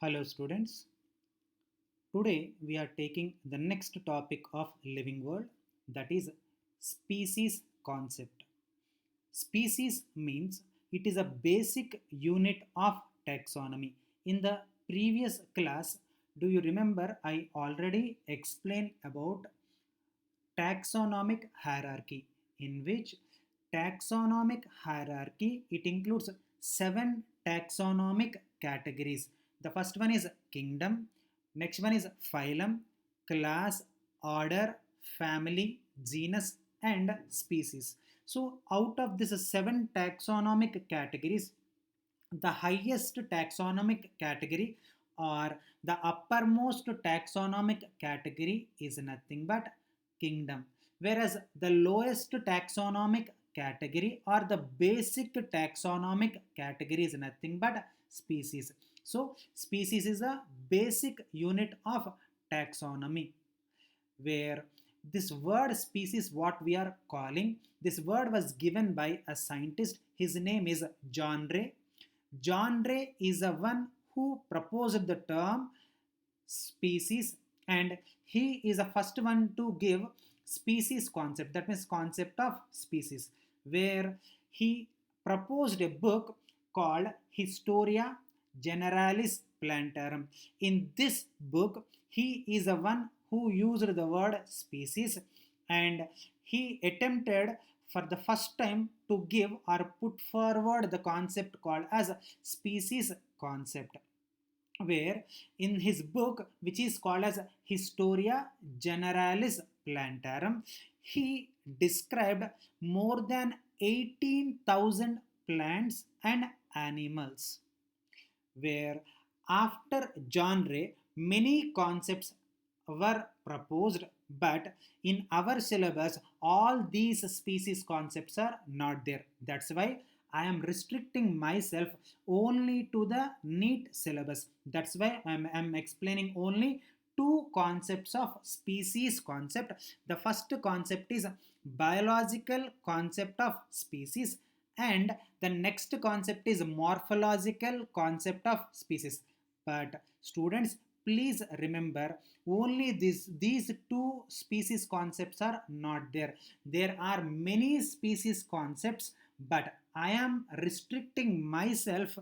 Hello students. Today we are taking the next topic of living world, that is species concept. Species means it is a basic unit of taxonomy. In the previous class, do you remember I already explained about taxonomic hierarchy, in which taxonomic hierarchy it includes seven taxonomic categories. The first one is kingdom, next one is phylum, class, order, family, genus, and species. So out of these seven taxonomic categories, the highest taxonomic category or the uppermost taxonomic category is nothing but kingdom, whereas the lowest taxonomic category or the basic taxonomic category is nothing but species. So species is a basic unit of taxonomy, where this word species, what we are calling, this word was given by a scientist. His name is John Ray. John Ray is the one who proposed the term species, and he is the first one to give species concept, that means concept of species, where he proposed a book called Historia Generalis Plantarum. In this book, he is the one who used the word species, and he attempted for the first time to give or put forward the concept called as species concept, where in his book, which is called as Historia Generalis Plantarum, he described more than 18,000 plants and animals, where after John Ray, many concepts were proposed, but in our syllabus, all these species concepts are not there. That's why I am restricting myself only to the NEET syllabus. That's why I'm explaining only two concepts of species concept. The first concept is biological concept of species, and the next concept is morphological concept of species. But students, please remember, only these two species concepts are not there. There are many species concepts, but I am restricting myself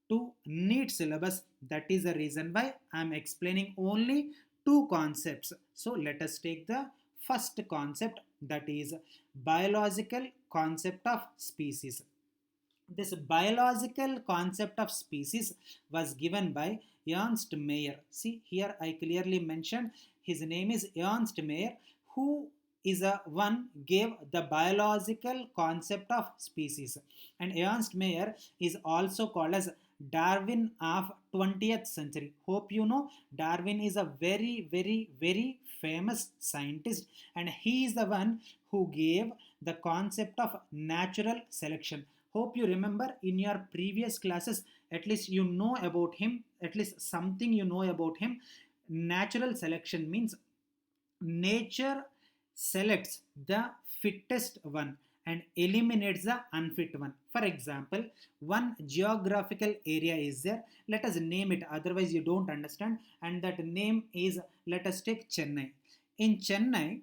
to NEET syllabus. That is the reason why I am explaining only two concepts. So let us take the first concept, that is biological concept of species. This biological concept of species was given by Ernst Mayr. See, here I clearly mentioned his name is Ernst Mayr, who is a one gave the biological concept of species. And Ernst Mayr is also called as Darwin of 20th century. Hope you know Darwin is a very famous scientist, and he is the one who gave the concept of natural selection. Hope you remember in your previous classes, at least you know about him, at least something you know about him. Natural selection means nature selects the fittest one and eliminates the unfit one. For example, one geographical area is there, let us name it, otherwise you don't understand, and that name is, let us take Chennai. In Chennai,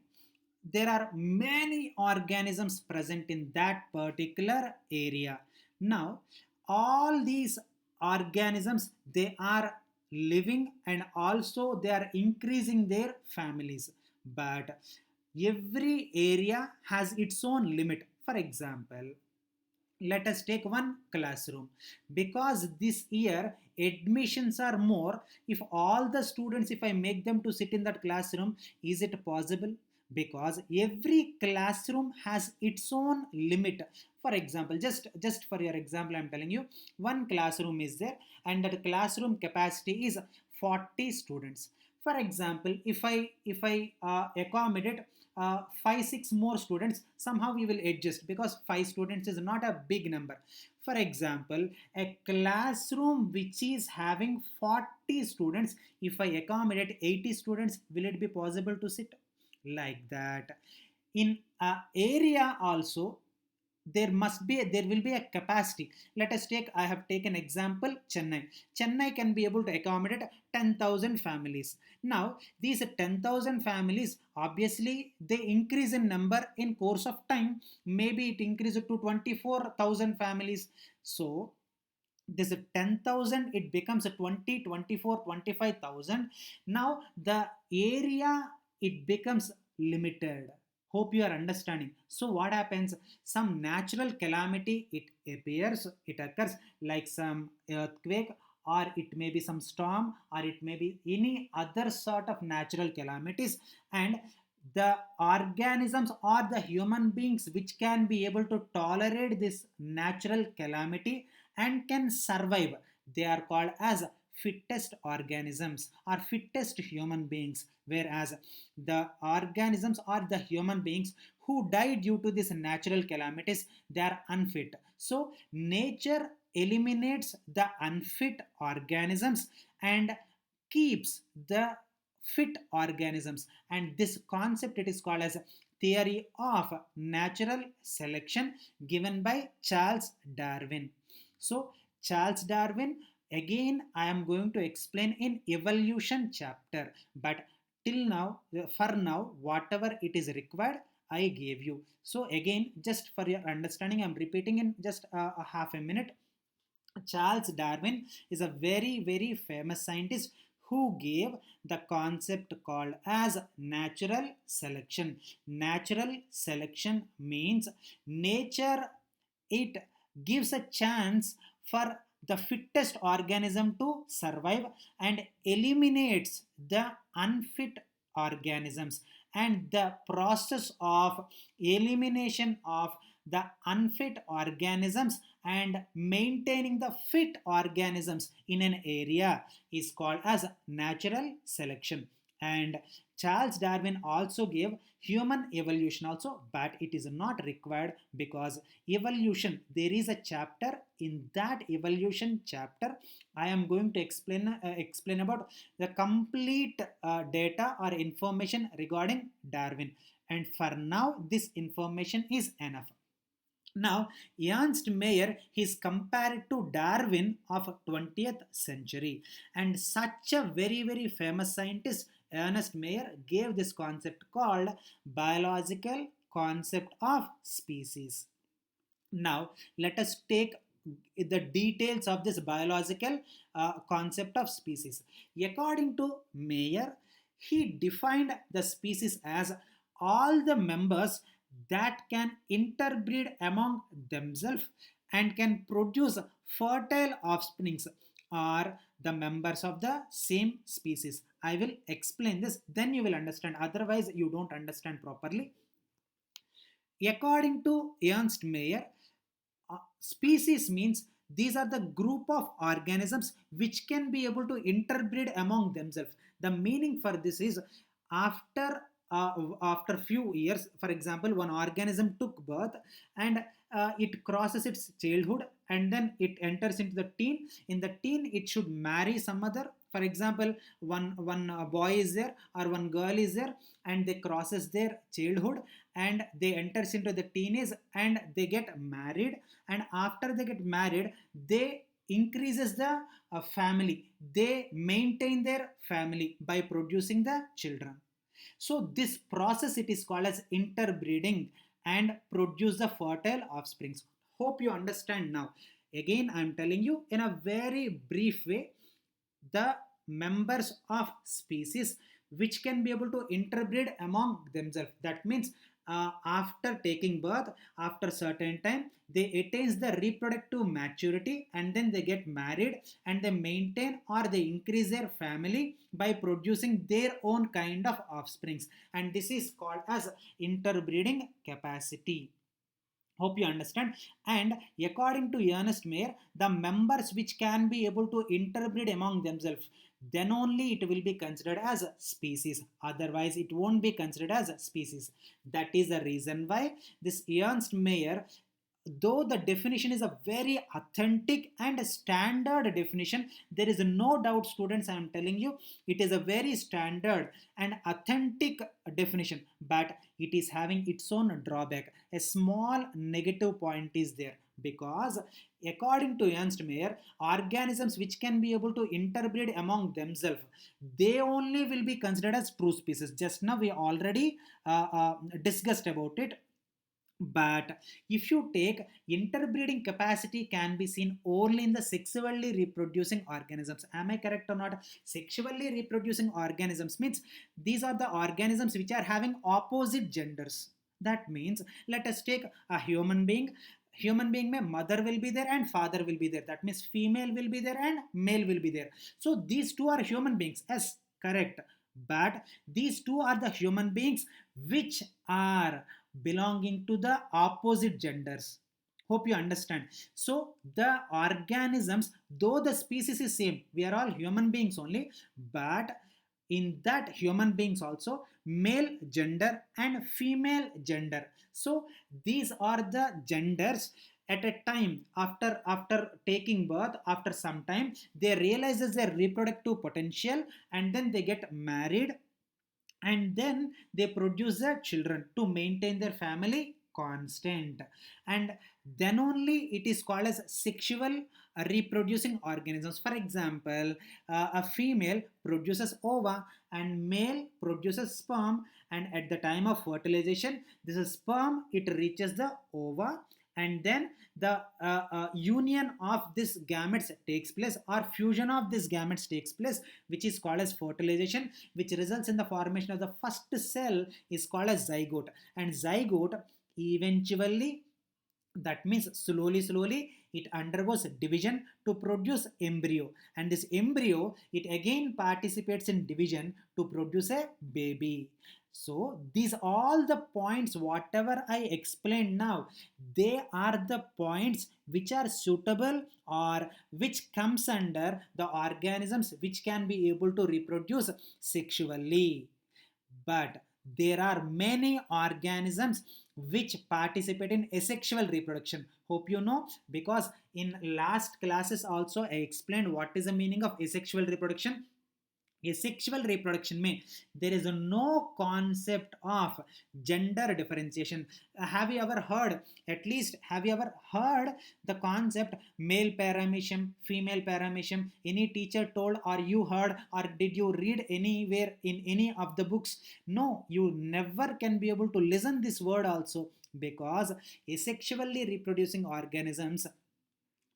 there are many organisms present in that particular area. Now all these organisms, they are living and also they are increasing their families, but every area has its own limit. For example, let us take one classroom. Because this year admissions are more, if all the students, if I make them to sit in that classroom, is it possible? Because every classroom has its own limit. For example, just for your example, I'm telling you, one classroom is there and that classroom capacity is 40 students. For example, if I accommodate 5 6 more students, somehow we will adjust, because 5 students is not a big number. For example, a classroom which is having 40 students, if I accommodate 80 students, will it be possible to sit like that? In a area also, there will be a capacity. Let us take, I have taken example Chennai can be able to accommodate 10,000 families. Now these 10,000 families, obviously they increase in number in course of time. Maybe it increases to 24,000 families. So this 10,000 it becomes a 20, 24, 25,000. Now the area it becomes limited. Hope you are understanding. So what happens, some natural calamity it appears, it occurs, like some earthquake, or it may be some storm, or it may be any other sort of natural calamities. And the organisms or the human beings which can be able to tolerate this natural calamity and can survive, they are called as fittest organisms or fittest human beings. Whereas the organisms or the human beings who die due to this natural calamities, they are unfit. So nature eliminates the unfit organisms and keeps the fit organisms. And this concept it is called as theory of natural selection, given by Charles Darwin. So Charles Darwin, again I am going to explain in evolution chapter, but till now, for now, whatever it is required, I gave you. So again, just for your understanding, I'm repeating in just a half a minute. Charles Darwin is a very famous scientist who gave the concept called as natural selection. Natural selection means nature it gives a chance for the fittest organism to survive and eliminates the unfit organisms. And the process of elimination of the unfit organisms and maintaining the fit organisms in an area is called as natural selection. And Charles Darwin also gave human evolution also, but it is not required, because evolution, there is a chapter. In that evolution chapter I am going to explain about the complete data or information regarding Darwin. And for now this information is enough. Now, Ernst Mayr is compared to Darwin of 20th century, and such a very famous scientist Ernest Mayr gave this concept called biological concept of species. Now, let us take the details of this biological concept of species. According to Mayer, he defined the species as all the members that can interbreed among themselves and can produce fertile offsprings are the members of the same species. I will explain this, then you will understand. Otherwise, you don't understand properly. According to Ernst Mayr, species means these are the group of organisms which can be able to interbreed among themselves. The meaning for this is, after after few years, for example, one organism took birth and it crosses its childhood and then it enters into the teen. In the teen it should marry some other, for example, one boy is there or one girl is there, and they crosses their childhood and they enters into the teenage and they get married. And after they get married, they increases the family, they maintain their family by producing the children. So this process it is called as interbreeding and produce the fertile offsprings. Hope you understand now. Again I am telling you in a very brief way the members of species which can be able to interbreed among themselves. That means after taking birth, after certain time they attains the reproductive maturity and then they get married and they maintain or they increase their family by producing their own kind of offsprings, and this is called as interbreeding capacity. Hope you understand. And according to Ernest Mayr, the members which can be able to interbreed among themselves, then only it will be considered as a species. Otherwise, it won't be considered as a species. That is the reason why this Ernst Mayr though the definition is a very authentic and standard definition, there is no doubt, students, I am telling you, it is a very standard and authentic definition, but it is having its own drawback. A small negative point is there, because according to Ernst Mayr, organisms which can be able to interbreed among themselves, they only will be considered as true species. Just now we already discussed about it. But if you take, interbreeding capacity can be seen only in the sexually reproducing organisms. Am I correct or not? Sexually reproducing organisms means these are the organisms which are having opposite genders. That means, let us take a human being. Human being mein mother will be there and father will be there. That means female will be there and male will be there. So these two are human beings. Yes, correct. But these two are the human beings which are belonging to the opposite genders. Hope you understand. So the organisms, though the species is same, we are all human beings only, but in that human beings also male gender and female gender. So these are the genders. At a time, after taking birth, after some time, they realizes their reproductive potential, and then they get married, and then they produce their children to maintain their family constant, and then only it is called as sexual reproducing organisms. For example, a female produces ova and male produces sperm, and at the time of fertilization, this is sperm, it reaches the ova, and then the union of this gametes takes place, or fusion of this gametes takes place, which is called as fertilization, which results in the formation of the first cell, is called as zygote. And zygote eventually, that means slowly it undergoes division to produce embryo, and this embryo, it again participates in division to produce a baby. So these all the points whatever I explained now, they are the points which are suitable, or which comes under the organisms which can be able to reproduce sexually. But there are many organisms which participate in asexual reproduction. Hope you know, because in last classes also I explained what is the meaning of asexual reproduction. Asexual reproduction means there is no concept of gender differentiation. Have you ever heard, at least have you ever heard the concept male paramecium, female paramecium? Any teacher told, or you heard, or did you read anywhere in any of the books? No, you never can be able to listen this word also, because asexually reproducing organisms,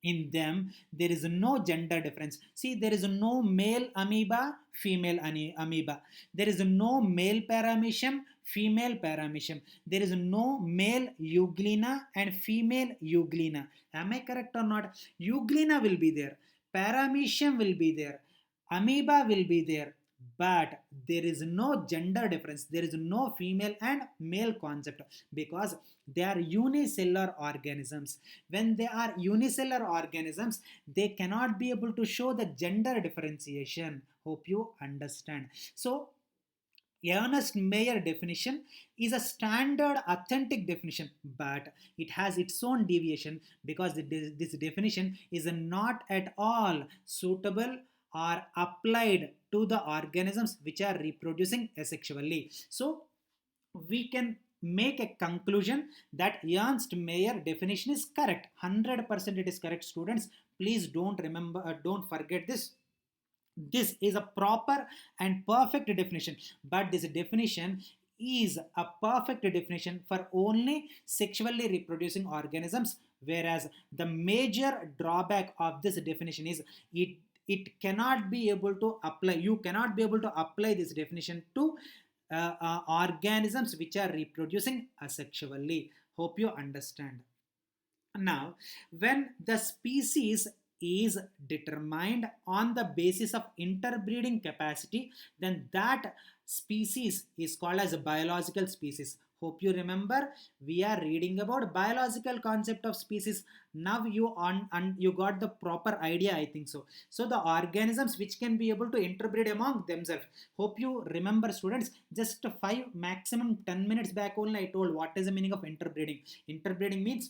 in them there is no gender difference. See, there is no male amoeba, female amoeba. There is no male paramecium, female paramecium. There is no male euglena and female euglena. Am I correct or not? Euglena will be there, paramecium will be there, amoeba will be there, but there is no gender difference. There is no female and male concept, because they are unicellular organisms. When they are unicellular organisms, they cannot be able to show the gender differentiation. Hope you understand. So Ernst Mayr definition is a standard authentic definition, but it has its own deviation, because this definition is not at all suitable or applied to the organisms which are reproducing asexually. So we can make a conclusion that Ernst Mayr definition is correct. 100% it is correct, students. Please don't forget this. This is a proper and perfect definition, but this definition is a perfect definition for only sexually reproducing organisms, whereas the major drawback of this definition is it cannot be able to apply, you cannot be able to apply this definition to organisms which are reproducing asexually. Hope you understand. Now, when the species is determined on the basis of interbreeding capacity, then that species is called as a biological species. Hope you remember, we are reading about biological concept of species. Now you got the proper idea, I think so. So the organisms which can be able to interbreed among themselves. Hope you remember, students. Just 5 maximum 10 minutes back only I told what is the meaning of interbreeding. Interbreeding means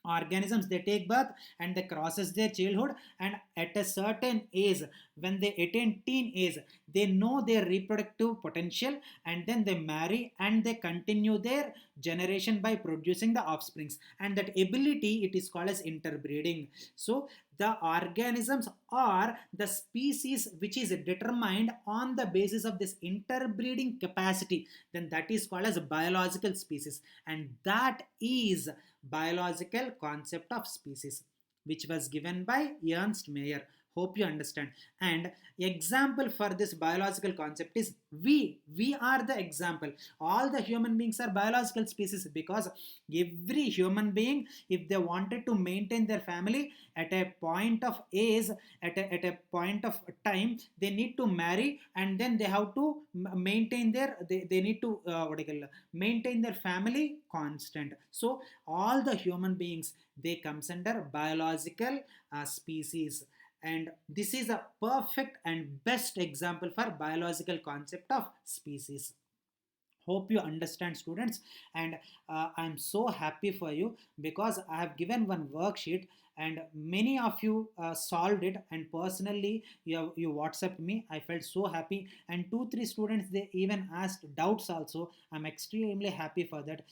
Organisms, they take birth and they crosses their childhood, and at a certain age, when they attain teen age, they know their reproductive potential, and then they marry and they continue their generation by producing the offsprings, and that ability, it is called as interbreeding. So the organisms are the species which is determined on the basis of this interbreeding capacity, then that is called as a biological species, and that is biological concept of species, which was given by Ernst Mayr. Hope you understand. And example for this biological concept is we are the example. All the human beings are biological species, because every human being, if they wanted to maintain their family at a point of age, at a point of time, they need to marry, and then they have to maintain their, they need to what do you call, maintain their family constant. So all the human beings, they comes under biological species, and this is a perfect and best example for biological concept of species. Hope you understand, students. And I'm so happy for you, because I have given one worksheet, and many of you solved it, and personally you WhatsApped me. I felt so happy, and 2 3 students, they even asked doubts also. I'm extremely happy for that.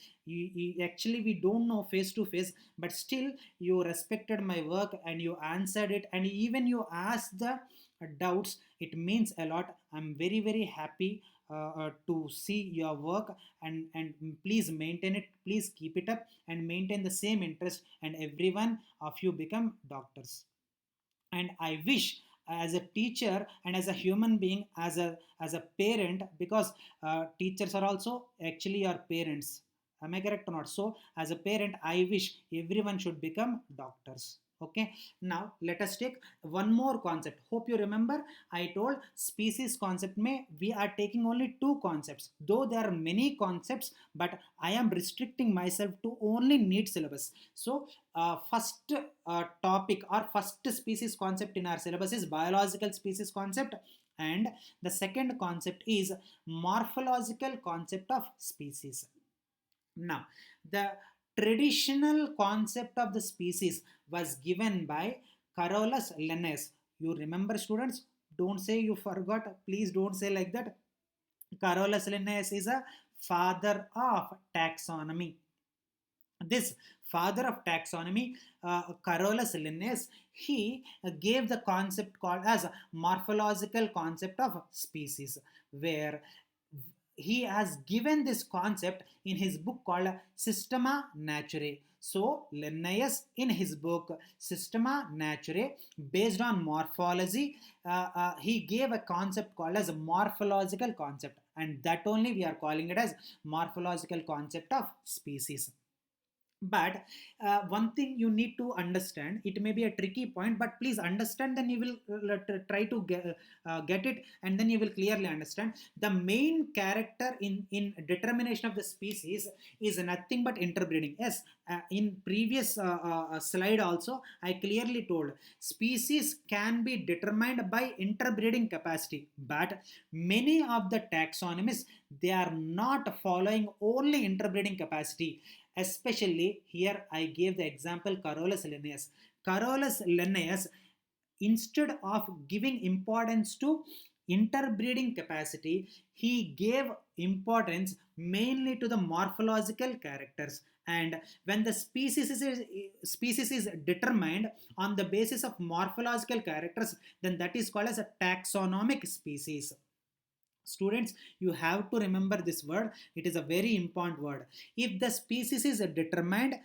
Actually, we don't know face to face, but still you respected my work and you answered it, and even you asked the doubts. It means a lot. I'm very very happy to see your work, and please maintain it, please keep it up, and maintain the same interest, and everyone of you become doctors. And I wish, as a teacher and as a human being, as a parent, because teachers are also actually your parents, am I correct or not? So as a parent, I wish everyone should become doctors. Okay, now let us take one more concept. Hope you remember, I told species concept may we are taking only two concepts, though there are many concepts, but I am restricting myself to only NEET syllabus. So first topic or first species concept in our syllabus is biological species concept, and the second concept is morphological concept of species. Now, the traditional concept of the species was given by Carolus Linnaeus. You remember, students? Don't say you forgot. Please don't say like that. Carolus Linnaeus is a father of taxonomy. This father of taxonomy, Carolus Linnaeus, he gave the concept called as morphological concept of species, where he has given this concept in his book called Systema Naturae. So Linnaeus, in his book Systema Naturae, based on morphology, he gave a concept called as a morphological concept, and that only we are calling it as morphological concept of species. But one thing you need to understand, it may be a tricky point, but please understand, then you will try to get it, and then you will clearly understand. The main character in determination of the species is nothing but interbreeding. Yes, in previous slide also I clearly told, species can be determined by interbreeding capacity, but many of the taxonomists, they are not following only interbreeding capacity. Especially here, I gave the example Carolus Linnaeus. Carolus Linnaeus, instead of giving importance to interbreeding capacity, he gave importance mainly to the morphological characters. And when the species is determined on the basis of morphological characters, then that is called as a taxonomic species. Students, you have to remember this word. It is a very important word. If the species is determined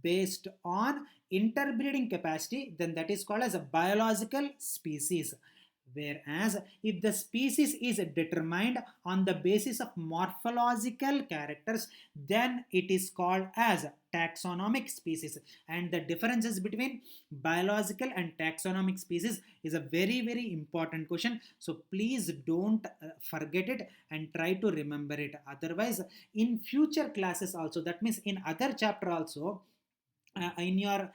based on interbreeding capacity, then that is called as a biological species. Whereas if the species is determined on the basis of morphological characters, then it is called as taxonomic species. And the differences between biological and taxonomic species is a very very important question. So please don't forget it, and try to remember it. Otherwise, in future classes also, that means in other chapter also, in your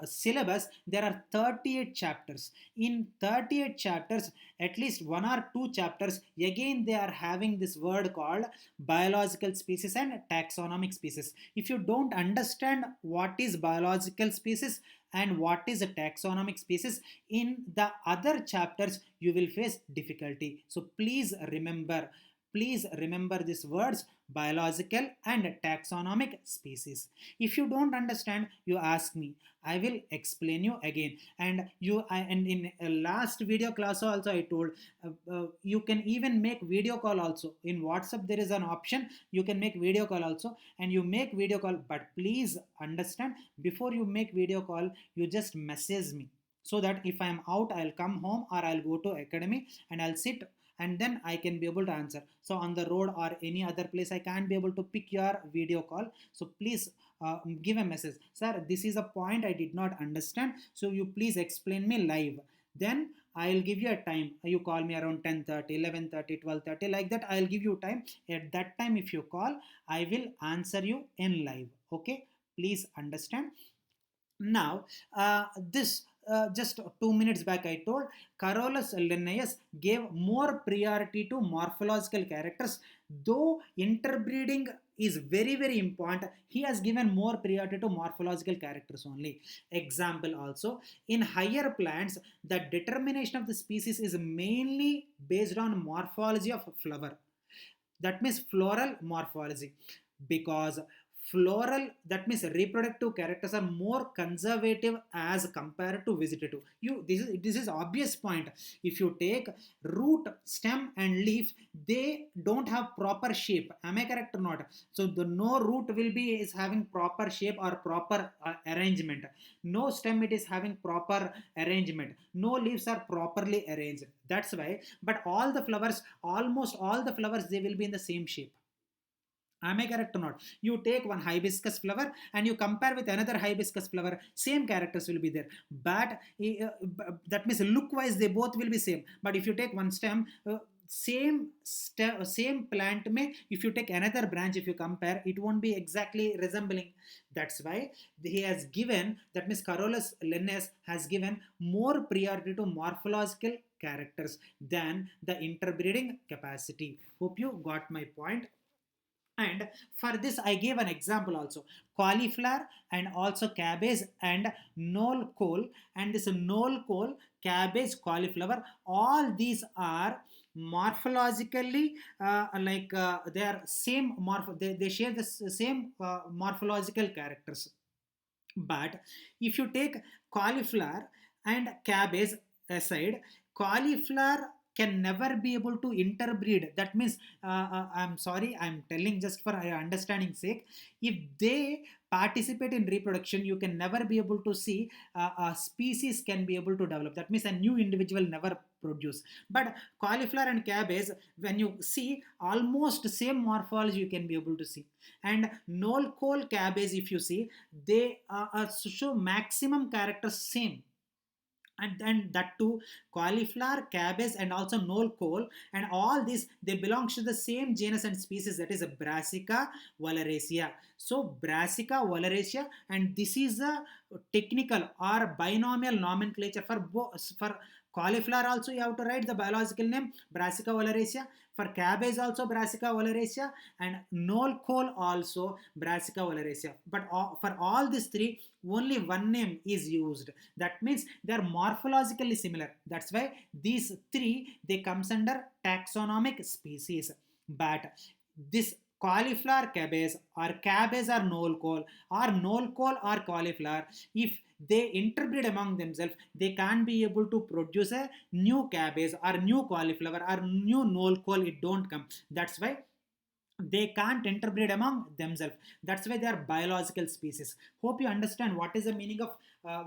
syllabus there are 38 chapters. In 38 chapters, at least one or two chapters again they are having this word called biological species and taxonomic species. If you don't understand what is biological species and what is a taxonomic species, in the other chapters you will face difficulty. So please remember these words, biological and taxonomic species. If you don't understand, you ask me, I will explain you again. And in a last video class also I told, you can even make video call also. In WhatsApp there is an option, you can make video call also, and you make video call. But please understand, before you make video call, you just message me, so that if I am out, I'll come home or I'll go to academy and I'll sit, and then I can be able to answer. So on the road or any other place, I can't be able to pick your video call. So please give a message, sir, this is a point I did not understand, so you please explain me live. Then I'll give you a time. You call me around 10:30, 11:30, 12:30, like that. I'll give you time. At that time, if you call, I will answer you in live. Okay, please understand. Now, this just 2 minutes back, I told Carolus Linnaeus gave more priority to morphological characters. Though interbreeding is very, very important, he has given more priority to morphological characters only. Example also, in higher plants, the determination of the species is mainly based on morphology of flower. That means floral morphology, because floral, that means reproductive characters are more conservative as compared to vegetative. This is obvious point. If you take root, stem and leaf, they don't have proper shape. Am I correct or not? So the no root will be is having proper shape or proper arrangement. No stem it is having proper arrangement. No leaves are properly arranged. That's why. But all the flowers, almost all the flowers, they will be in the same shape. Am I correct or not? You take one hibiscus flower and you compare with another hibiscus flower, same characters will be there. But that means look wise, they both will be same. But if you take one stem, same plant may, if you take another branch, if you compare, it won't be exactly resembling. That's why he has given, that means Carolus Linnaeus has given more priority to morphological characters than the interbreeding capacity. Hope you got my point. And for this I gave an example also, cauliflower and also cabbage and knoll cole. And this knoll cole, cabbage, cauliflower, all these are morphologically they are same they share the same morphological characters. But if you take cauliflower and cabbage aside, cauliflower can never be able to interbreed. That means, I'm sorry, I'm telling just for understanding sake. If they participate in reproduction, you can never be able to see a species can be able to develop. That means a new individual never produce. But cauliflower and cabbage, when you see, almost same morphology you can be able to see. And knoll cole, cabbage, if you see, they show maximum characters same. And that too, cauliflower, cabbage and also knoll cole, and all this, they belongs to the same genus and species, that is a Brassica oleracea. So Brassica oleracea, and this is a technical or binomial nomenclature for for cauliflower also you have to write the biological name Brassica oleracea, for cabbage also Brassica oleracea, and knoll cole also Brassica oleracea. But for all these three, only one name is used. That means they are morphologically similar. That's why these three, they comes under taxonomic species. But this cauliflower cabbage, or cabbage or knoll cole or cauliflower, if they interbreed among themselves, they can't be able to produce a new cabbage or new cauliflower or new knoll cole. It don't come. That's why they can't interbreed among themselves. That's why they are biological species. Hope you understand what is the meaning of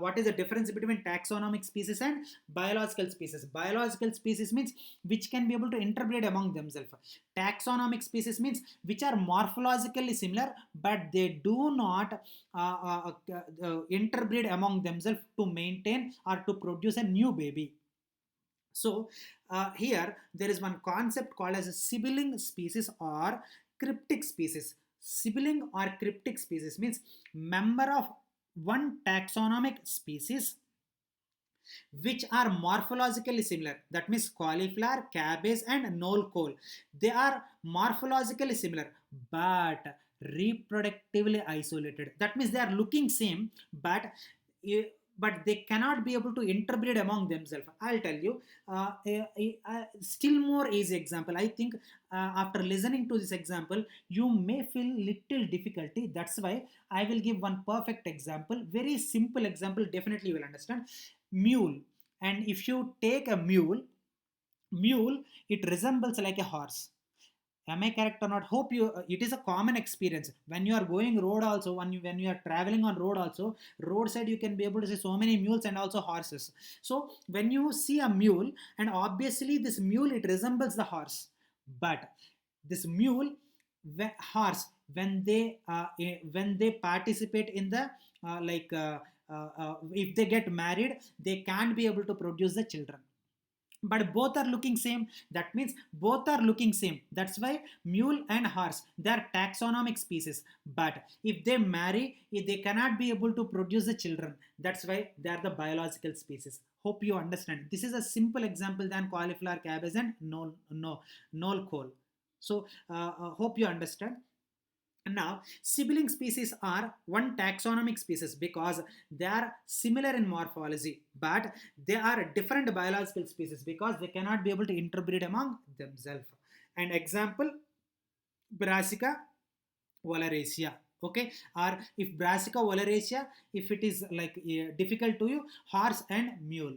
what is the difference between taxonomic species and biological species. Biological species means which can be able to interbreed among themselves. Taxonomic species means which are morphologically similar, but they do not interbreed among themselves to maintain or to produce a new baby. So here there is one concept called as a sibling species or cryptic species. Sibling or cryptic species means member of one taxonomic species which are morphologically similar. That means cauliflower, cabbage, and knoll cole. They are morphologically similar, but reproductively isolated. That means they are looking same, but eh, but they cannot be able to interbreed among themselves. I'll tell you still more easy example. I think after listening to this example, you may feel little difficulty. That's why I will give one perfect example, very simple example. Definitely you will understand. Mule. And if you take a mule, it resembles like a horse. Am I correct or not? Hope you it is a common experience when you are going road also, when you are traveling on road also, roadside you can be able to see so many mules and also horses. So when you see a mule, and obviously this mule, it resembles the horse, but this mule, horse, when they participate in the if they get married, they can't be able to produce the children, but both are looking same. That means both are looking same. That's why mule and horse, they are taxonomic species, but if they marry, if they cannot be able to produce the children, that's why they are the biological species. Hope you understand. This is a simple example than cauliflower, cabbage, and no cole. So hope you understand. Now, sibling species are one taxonomic species because they are similar in morphology, but they are different biological species because they cannot be able to interbreed among themselves. An example, Brassica oleracea. Okay, or if Brassica oleracea, if it is like difficult to you, horse and mule.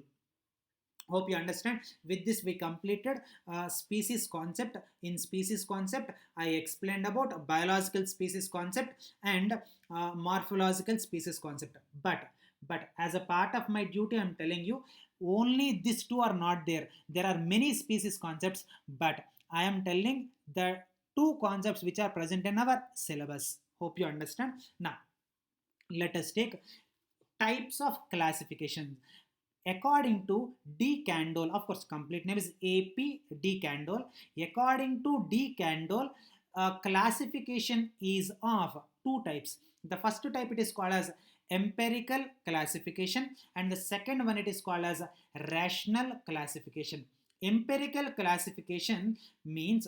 Hope you understand. With this we completed species concept. In species concept I explained about biological species concept and morphological species concept, but as a part of my duty I'm telling you, only these two are not there. There are many species concepts, but I am telling the two concepts which are present in our syllabus. Hope you understand. Now let us take types of classification according to D. Candolle. Of course, complete name is A.P. D. Candolle. According to D. Candolle, classification is of two types. The first type, it is called as empirical classification, and the second one, it is called as rational classification. Empirical classification means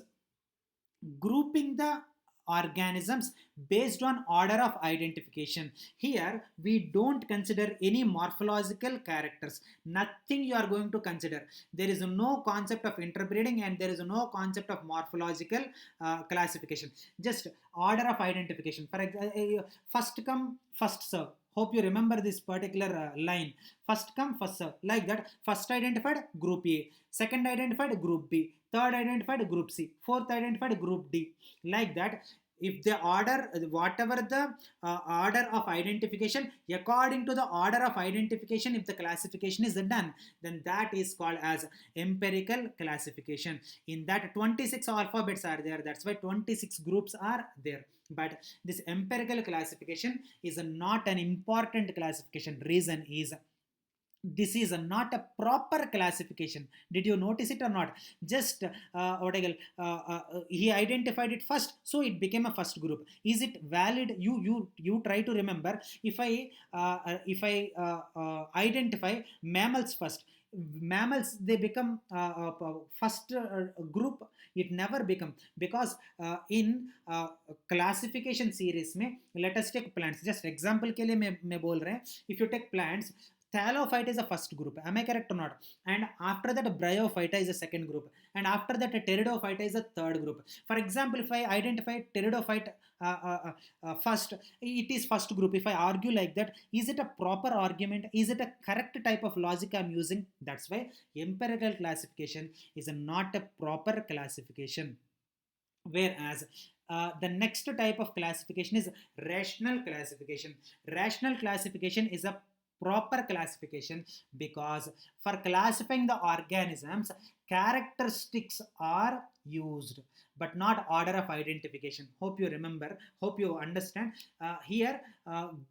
grouping the organisms based on order of identification. Here we don't consider any morphological characters, nothing you are going to consider. There is no concept of interbreeding and there is no concept of morphological classification, just order of identification. For example, first come first serve. Hope you remember this particular line. First come first serve, like that. First identified, group A. Second identified, group B. Third identified, group C. Fourth identified, group D. Like that. If the order, whatever the order of identification, according to the order of identification, if the classification is done, then that is called as empirical classification. In that 26 alphabets are there, that's why 26 groups are there. But this empirical classification is not an important classification. Reason is this is not a proper classification. Did you notice it or not? Just what I call, he identified it first, so it became a first group. Is it valid? You try to remember. If I identify mammals first, mammals, they become first group. It never become, because in classification series में, let us take plants. Just example के लिए मैं बोल रहे हैं. If you take plants, Thallophyta is the first group. Am I correct or not? And after that, Bryophyta is the second group. And after that, Pteridophyta is the third group. For example, if I identify Pteridophyta first, it is first group. If I argue like that, is it a proper argument? Is it a correct type of logic I'm using? That's why empirical classification is not a proper classification. Whereas the next type of classification is rational classification. Rational classification is a proper classification because for classifying the organisms, characteristics are used but not order of identification. Hope you remember, hope you understand. Here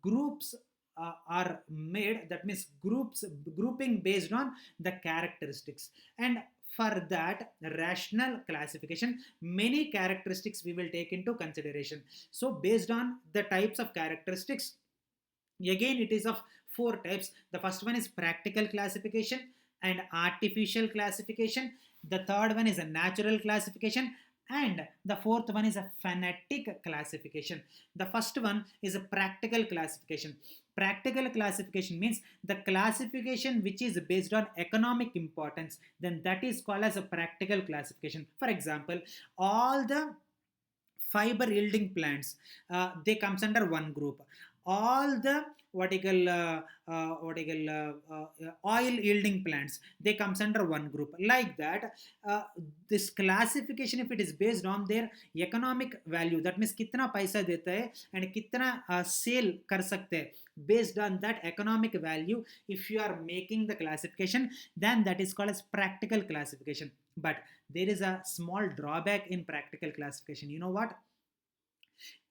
groups are made, that means grouping based on the characteristics. And for that rational classification, many characteristics we will take into consideration. So based on the types of characteristics, Again, it is of four types. The first one is practical classification and artificial classification. The third one is a natural classification, and the fourth one is a phonetic classification. The first one is a practical classification. Practical classification means the classification which is based on economic importance, then that is called as a practical classification. For example, all the fiber yielding plants, they comes under one group. All the oil yielding plants, they comes under one group, like that. This classification, if it is based on their economic value, that means कितना पैसा देता है and कितना cell कर सकते हैं, based on that economic value, if you are making the classification, then that is called as practical classification. But there is a small drawback in practical classification. You know what?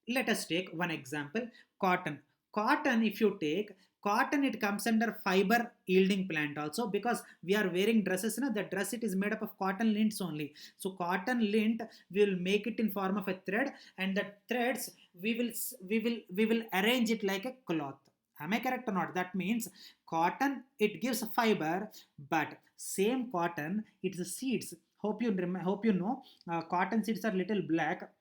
Let us take one example. Cotton. Cotton, if you take cotton, it comes under fiber yielding plant also, because we are wearing dresses, na, the dress, it is made up of cotton lints only. So cotton lint, we will make it in form of a thread, and the threads, we will arrange it like a cloth. Am I correct or not? That means cotton, it gives fiber, but same cotton, it's the seeds. Hope you know, cotton seeds are little black.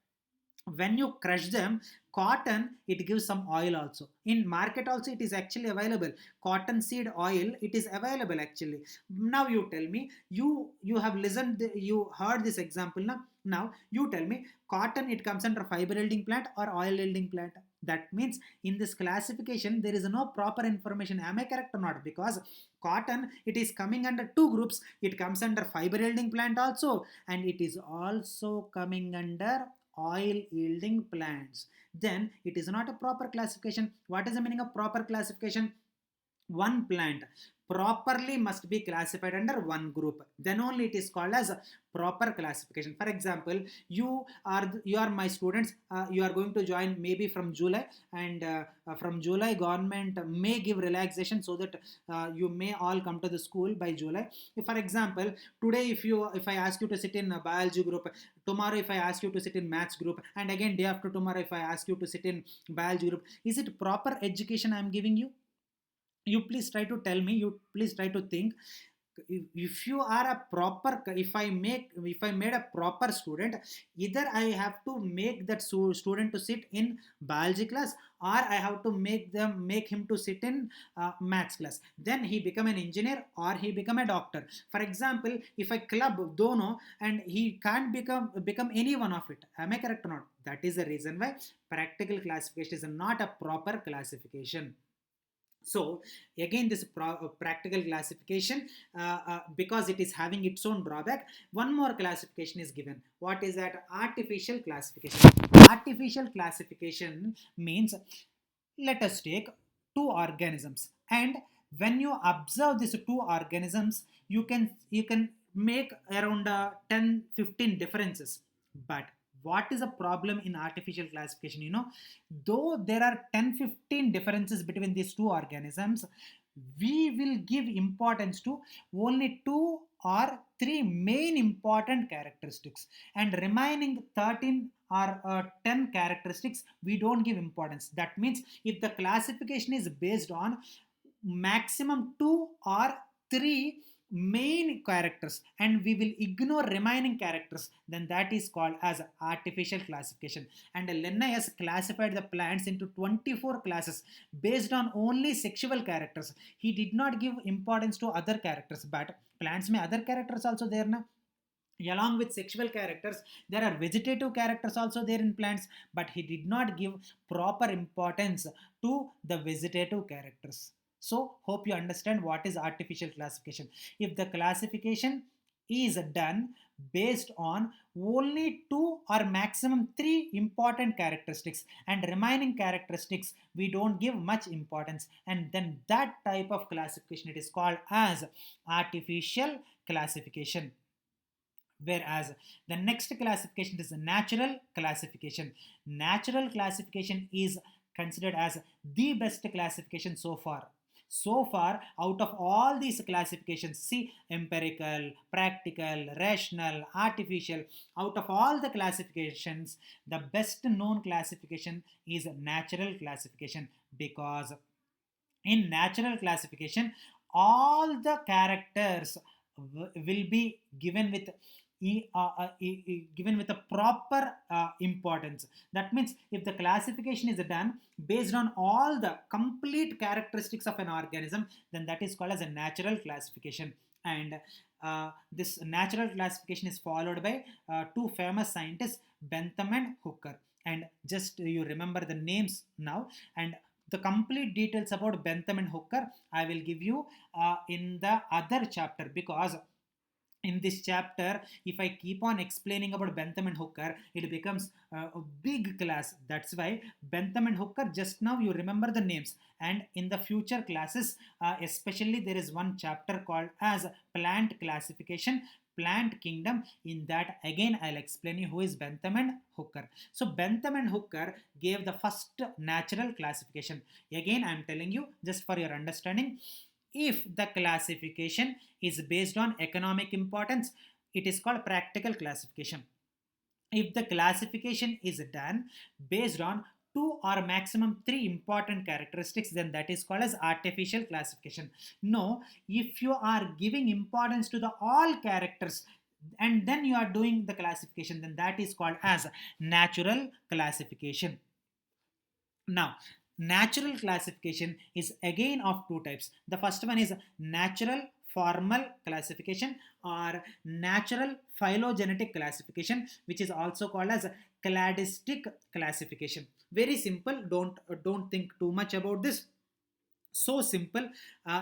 When you crush them, cotton, it gives some oil also. In market also, it is actually available. Cotton seed oil, it is available actually. Now you tell me, you have listened, you heard this example. Now you tell me, cotton, it comes under fiber yielding plant or oil yielding plant? That means in this classification there is no proper information. Am I correct or not? Because cotton, it is coming under two groups. It comes under fiber yielding plant also, and it is also coming under oil yielding plants. Then it is not a proper classification. What is the meaning of proper classification? One plant properly must be classified under one group, then only it is called as a proper classification. For example, you are my students. You are going to join maybe from July, and from July government may give relaxation, so that you may all come to the school by July. If, for example, today, if I ask you to sit in a biology group, tomorrow if I ask you to sit in maths group, and again day after tomorrow if I ask you to sit in biology group, is it proper education I am giving you? You please try to tell me, you please try to think. If you are a proper, if I made a proper student, either I have to make that student to sit in biology class, or I have to make him to sit in maths class, then he become an engineer or he become a doctor. For example, if I club dono, and he can't become any one of it. Am I correct or not? That is the reason why practical classification is not a proper classification. So again, this practical classification, because it is having its own drawback, one more classification is given. What is that? Artificial classification. Artificial classification means, let us take two organisms, and when you observe these two organisms, you can make around 10-15 differences. But what is a problem in artificial classification? Though there are 10-15 differences between these two organisms, we will give importance to only two or three main important characteristics, and remaining 13 or 10 characteristics we don't give importance. That means if the classification is based on maximum two or three main characters, and we will ignore remaining characters, then that is called as artificial classification. And Linnaeus classified the plants into 24 classes based on only sexual characters. He did not give importance to other characters, but plants may other characters also there na. Along with sexual characters, there are vegetative characters also there in plants, but he did not give proper importance to the vegetative characters. So, hope you understand what is artificial classification. If the classification is done based on only two or maximum three important characteristics, and remaining characteristics we don't give much importance, and then that type of classification, it is called as artificial classification. Whereas the next classification is the natural classification. Natural classification is considered as the best classification so far. So far, out of all these classifications, see, empirical, practical, rational, artificial, out of all the classifications, the best known classification is natural classification, because In natural classification, all the characters will be given with given with a proper importance. That means if the classification is done based on all the complete characteristics of an organism, then that is called as a natural classification. And this natural classification is followed by two famous scientists, Bentham and Hooker. And just you remember the names now, and the complete details about Bentham and Hooker I will give you in the other chapter, because in this chapter, if I keep on explaining about Bentham and Hooker, it becomes a big class. That's why Bentham and Hooker, just now you remember the names, and in the future classes, especially there is one chapter called as plant classification, plant kingdom. In that again I'll explain you who is Bentham and Hooker. So Bentham and Hooker gave the first natural classification. Again I'm telling you just for your understanding, if the classification is based on economic importance, it is called practical classification. If the classification is done based on two or maximum three important characteristics, then that is called as artificial classification. No, if you are giving importance to the all characters and then you are doing the classification, then that is called as natural classification. Now, natural classification is again of two types. The first one is natural formal classification or natural phylogenetic classification, which is also called as cladistic classification. Very simple. Don't think too much about this. So simple.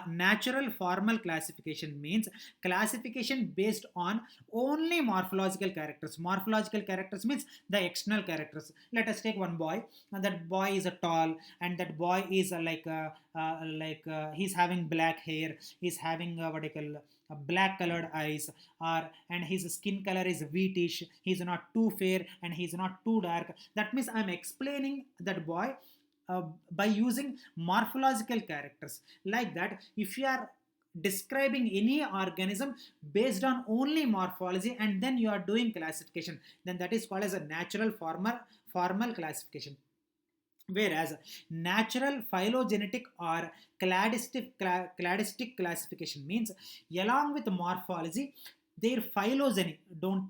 Natural formal classification means classification based on only morphological characters. Morphological characters means the external characters. Let us take one boy, and that boy is a tall, and that boy is he's having black hair, he's having what I call black colored eyes, or and his skin color is wheatish, he's not too fair and he's not too dark. That means I'm explaining that boy by using morphological characters. Like that, if you are describing any organism based on only morphology and then you are doing classification, then that is called as a natural formal classification. Whereas natural phylogenetic or cladistic classification means along with morphology, their phylogeny. Don't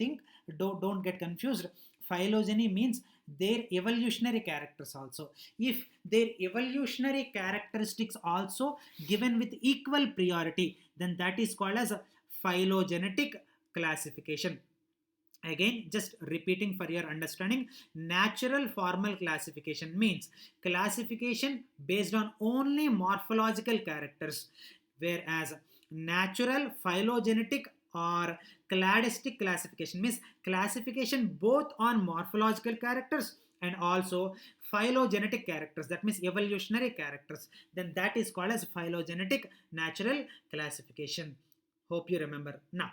get confused. Phylogeny means their evolutionary characters also. If their evolutionary characteristics also given with equal priority, then that is called as a phylogenetic classification. Again, just repeating for your understanding, natural formal classification means classification based on only morphological characters, whereas natural phylogenetic or cladistic classification means classification both on morphological characters and also phylogenetic characters, that means evolutionary characters, then that is called as phylogenetic natural classification. Hope you remember. Now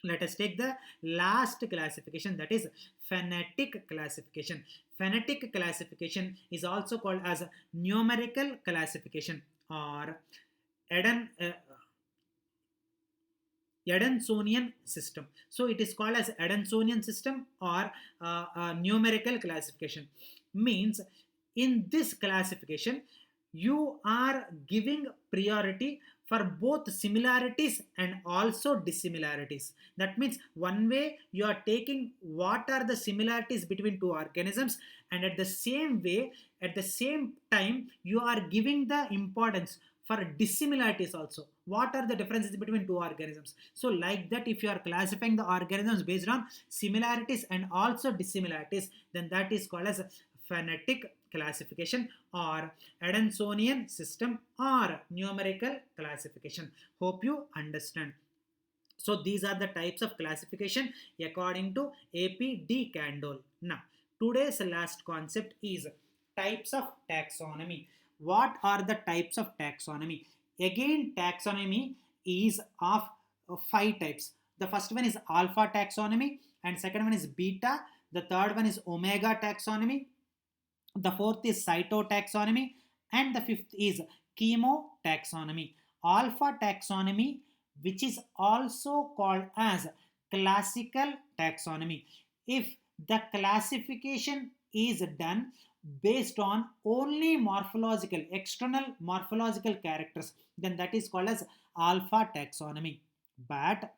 let us take the last classification, that is phonetic classification. Phonetic classification is also called as numerical classification or Eden, Adansonian system. So it is called as Adansonian system or numerical classification. Means in this classification, you are giving priority for both similarities and also dissimilarities. That means one way you are taking what are the similarities between two organisms, and at the same way, at the same time, you are giving the importance for dissimilarities also. What are the differences between two organisms? So like that, if you are classifying the organisms based on similarities and also dissimilarities, then that is called as phonetic classification or Adansonian system or numerical classification. Hope you understand. So these are the types of classification according to A.P.D. Candoll. Now, today's last concept is types of taxonomy. What are the types of taxonomy? Again, taxonomy is of five types. The first one is alpha taxonomy, and second one is beta. The third one is omega taxonomy. The fourth is cytotaxonomy, and the fifth is chemotaxonomy. Alpha taxonomy, which is also called as classical taxonomy. If the classification is done based on only morphological, external morphological characters, then that is called as alpha taxonomy. But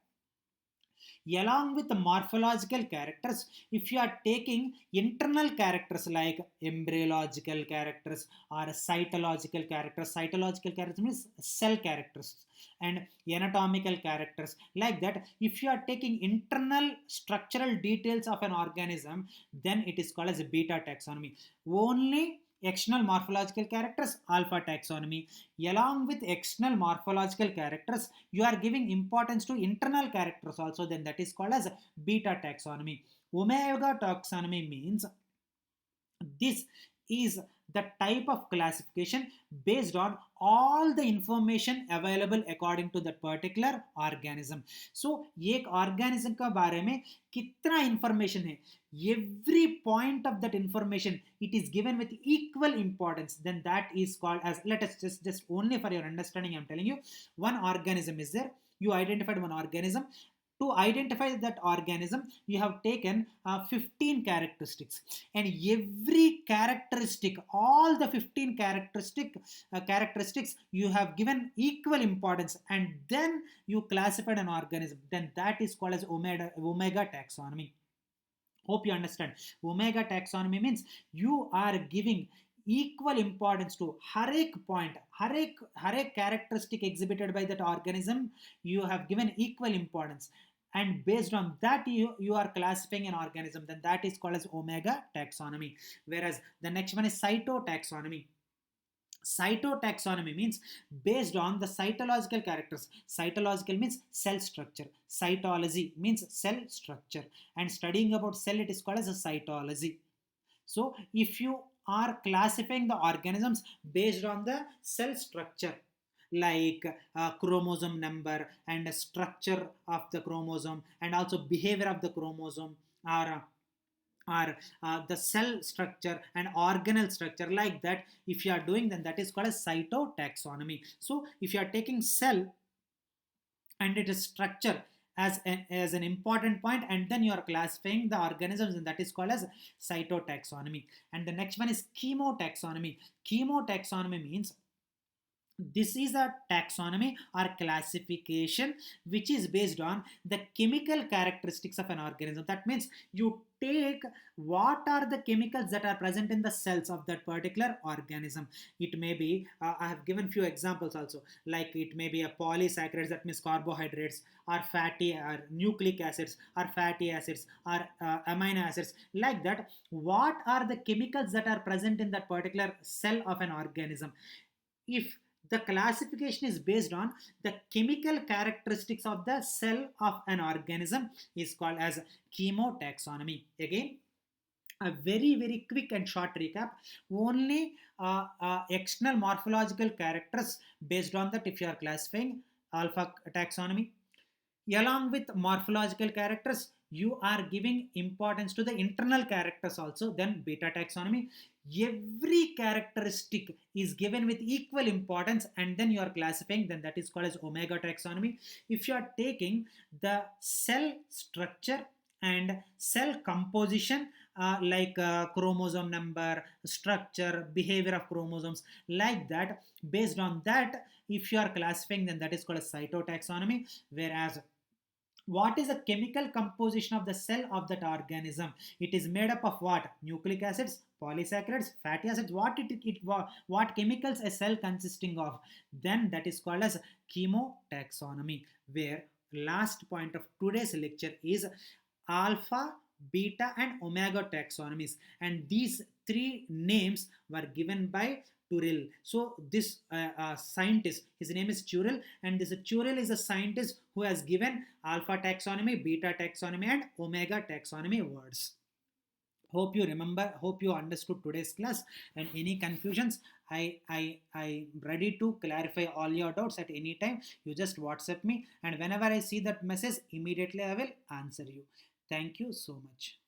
along with the morphological characters, if you are taking internal characters like embryological characters or cytological characters means cell characters, and anatomical characters like that, if you are taking internal structural details of an organism, then it is called as a beta taxonomy. Only external morphological characters, alpha taxonomy. Along with external morphological characters, you are giving importance to internal characters also, then that is called as beta taxonomy. Omega taxonomy means this is the type of classification based on all the information available according to that particular organism. So एक organism का बारे में कितना information है, every point of that information it is given with equal importance, then that is called as, let us just only for your understanding I'm telling you, one organism is there, you identified one organism. To identify that organism, you have taken 15 characteristics, and every characteristic, all the 15 characteristics, you have given equal importance, and then you classified an organism. Then that is called as omega taxonomy. Hope you understand. Omega taxonomy means you are giving equal importance to har ek point, har ek characteristic exhibited by that organism, you have given equal importance, and based on that you are classifying an organism, then that is called as omega taxonomy. Whereas the next one is cytotaxonomy. Cytotaxonomy means based on the cytological characters. Cytological means cell structure. Cytology means cell structure. And studying about cell, it is called as a cytology. So if you are classifying the organisms based on the cell structure, like chromosome number and structure of the chromosome, and also behavior of the chromosome, or the cell structure and organelle structure, like that if you are doing, then that is called as cytotaxonomy. So if you are taking cell and it is structure as an important point, and then you are classifying the organisms, and that is called as cytotaxonomy. And the next one is chemotaxonomy. Chemotaxonomy means this is a taxonomy or classification which is based on the chemical characteristics of an organism. That means you take what are the chemicals that are present in the cells of that particular organism. It may be, I have given few examples also, like it may be a polysaccharides, that means carbohydrates, or fatty or nucleic acids, or fatty acids, or amino acids, like that. What are the chemicals that are present in that particular cell of an organism? If the classification is based on the chemical characteristics of the cell of an organism, is called as chemotaxonomy. Again, a very quick and short recap. Only external morphological characters, based on that if you are classifying, alpha taxonomy. Along with morphological characters, you are giving importance to the internal characters also, then beta taxonomy. Every characteristic is given with equal importance, and then you are classifying, then that is called as omega taxonomy. If you are taking the cell structure and cell composition, like chromosome number, structure, behavior of chromosomes, like that, based on that if you are classifying, then that is called as cytotaxonomy. Whereas what is the chemical composition of the cell of that organism? It is made up of what? Nucleic acids, polysaccharides, fatty acids. What chemicals a cell consisting of? Then that is called as chemotaxonomy. Where last point of today's lecture is alpha, beta, and omega taxonomies, and these three names were given by Turrell. So this scientist, his name is Turrell, and this Turrell is a scientist who has given alpha taxonomy, beta taxonomy, and omega taxonomy words. Hope you remember, hope you understood today's class, and any confusions, I'm ready to clarify all your doubts at any time. You just WhatsApp me, and whenever I see that message, immediately I will answer you. Thank you so much.